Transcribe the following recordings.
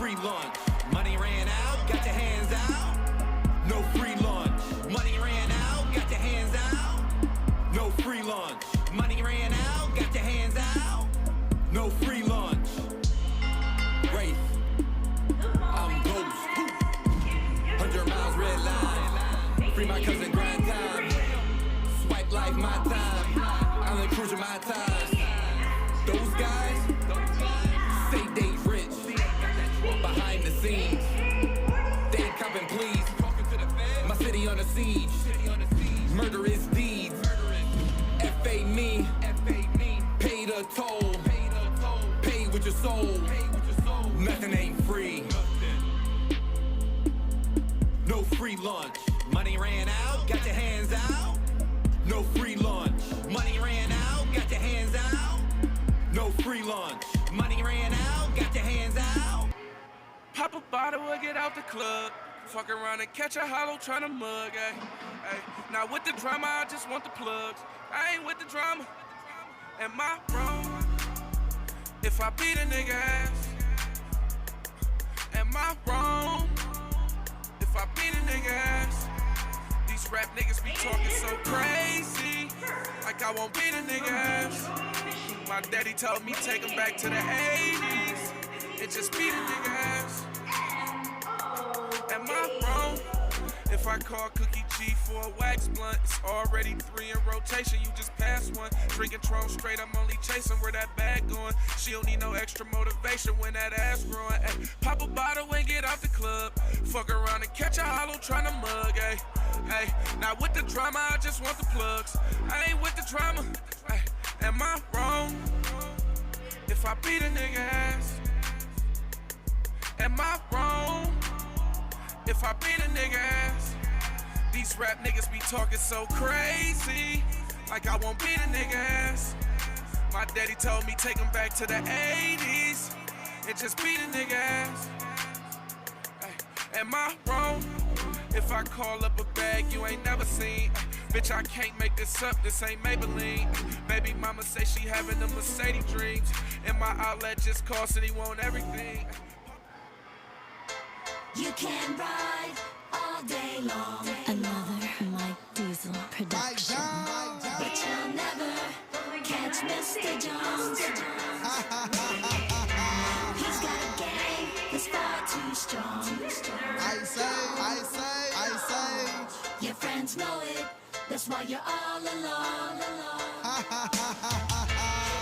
free lunch. Money ran out, got your hands out. No free lunch. Money ran out, got your hands out. No free lunch. Money ran out, got your hands out. No free lunch. Wraith, I'm Ghost. 100 miles red line. Free my cousin grind time. Swipe life my time. Island cruising my time. Those guys say they rich. Behind the scenes, they ain't copping please. My city on the siege. Murder is deeds. F.A. me. Pay the toll. Pay with your soul. Nothing ain't free. No free lunch. Money ran out, got your hands out. No free lunch. Money ran out, got your hands out. No free lunch. Money ran out, got your hands out. Pop a bottle or get out the club. Fuck around and catch a hollow tryna mug, ayy. Now with the drama, I just want the plugs. I ain't with the drama. Am I wrong if I beat a nigga ass? Am I wrong if I beat a nigga ass? These rap niggas be talking so crazy, like I won't beat a nigga ass. My daddy told me take him back to the 80s and just beat a nigga ass. Am I wrong if I call Cookie G for a wax blunt? It's already 3 in rotation, you just passed one. Drinking Tron straight, I'm only chasing where that bag going. She don't need no extra motivation when that ass growing. Ay, pop a bottle and get out the club. Fuck around and catch a hollow tryna mug. Ay, ay, now with the drama, I just want the plugs. I ain't with the drama. Ay, am I wrong if I beat a nigga ass? Am I wrong if I beat a nigga ass? These rap niggas be talking so crazy, like I won't beat a nigga ass. My daddy told me take him back to the 80s and just beat a nigga ass. Ay, am I wrong if I call up a bag you ain't never seen? Bitch, I can't make this up, this ain't Maybelline. Baby mama say she having the Mercedes dreams, and my outlet just cost and he want everything. You can ride all day long. Another Mike Diesel production. But you'll never catch Mr. Jones. He's got a game that's far too strong. I say. Your friends know it, that's why you're all alone.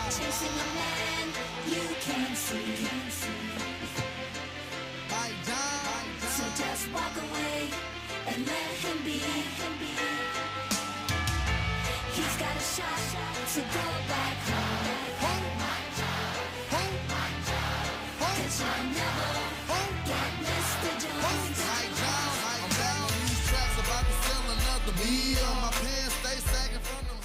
Chasing a man you can't see. So just walk away and let him be. He's got a shot to go back home. 'Cause you'll never get Mr. Jones. I'm back on these tracks about to sell another meal. My pants stay sagging from them.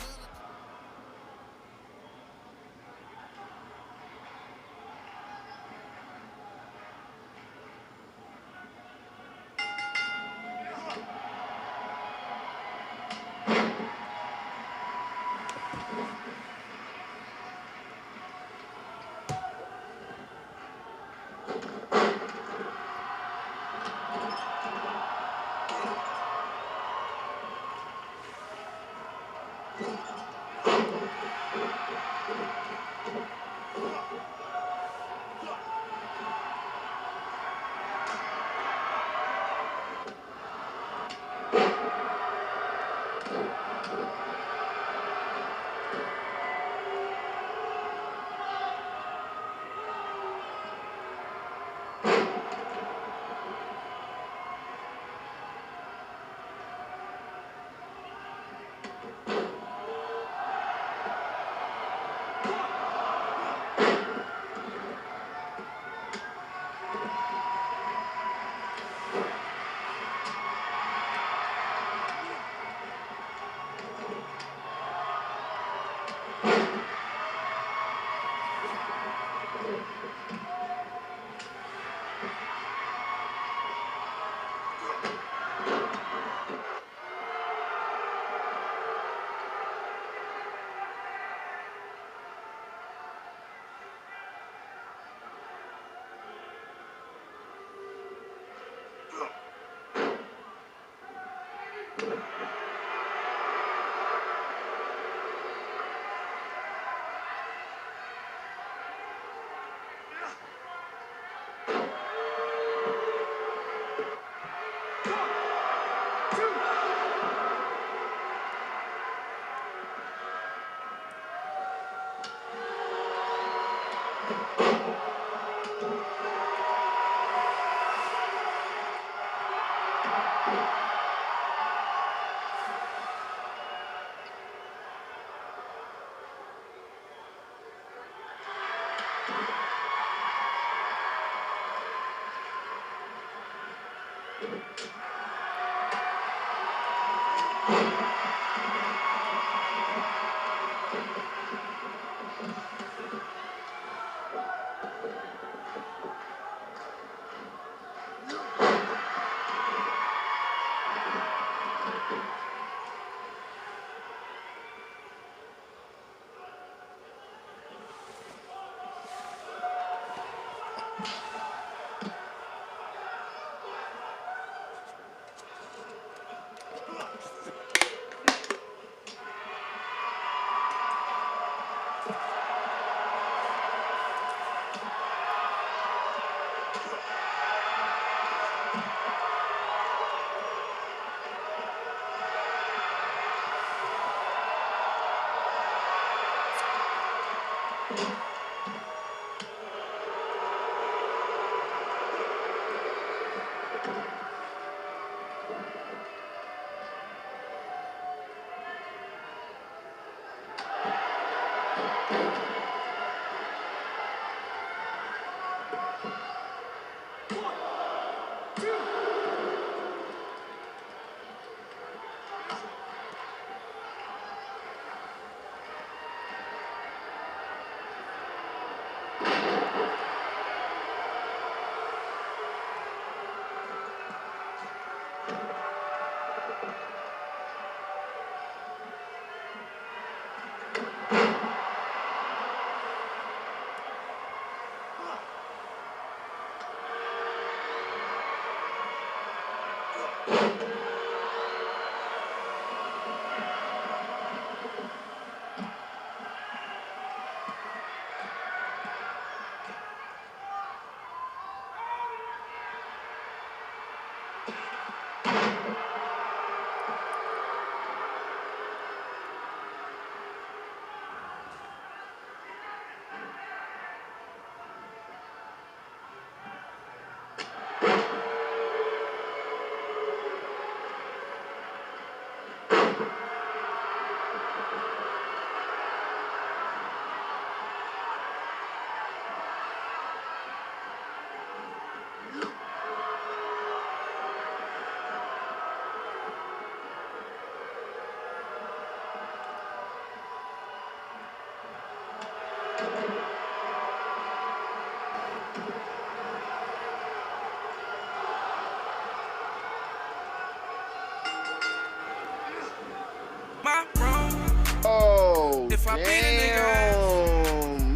Oh, damn,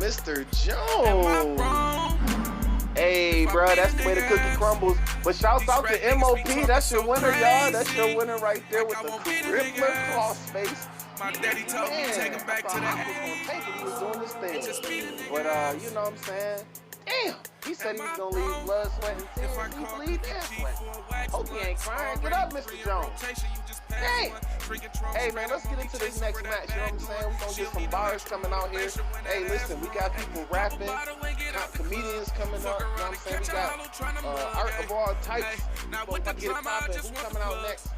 Mr. Jones. Hey, bro, that's the way the cookie crumbles. But shouts out to MOP. That's your winner, y'all. That's your winner right there with the crippler crossface. My daddy told me take him back to that. He was doing this thing. But, you know what I'm saying? Damn, he said he was going to leave blood, sweat, and tears. He bleed and sweat. Hope he ain't crying. Get up, Mr. Jones. Hey, hey man, let's get into this next match, you know what I'm saying? We're gonna get some bars coming out here. Hey, listen, we got people rapping, got comedians coming up, you know what I'm saying? We got art of all types. We're about to get it popping. Who's coming out next?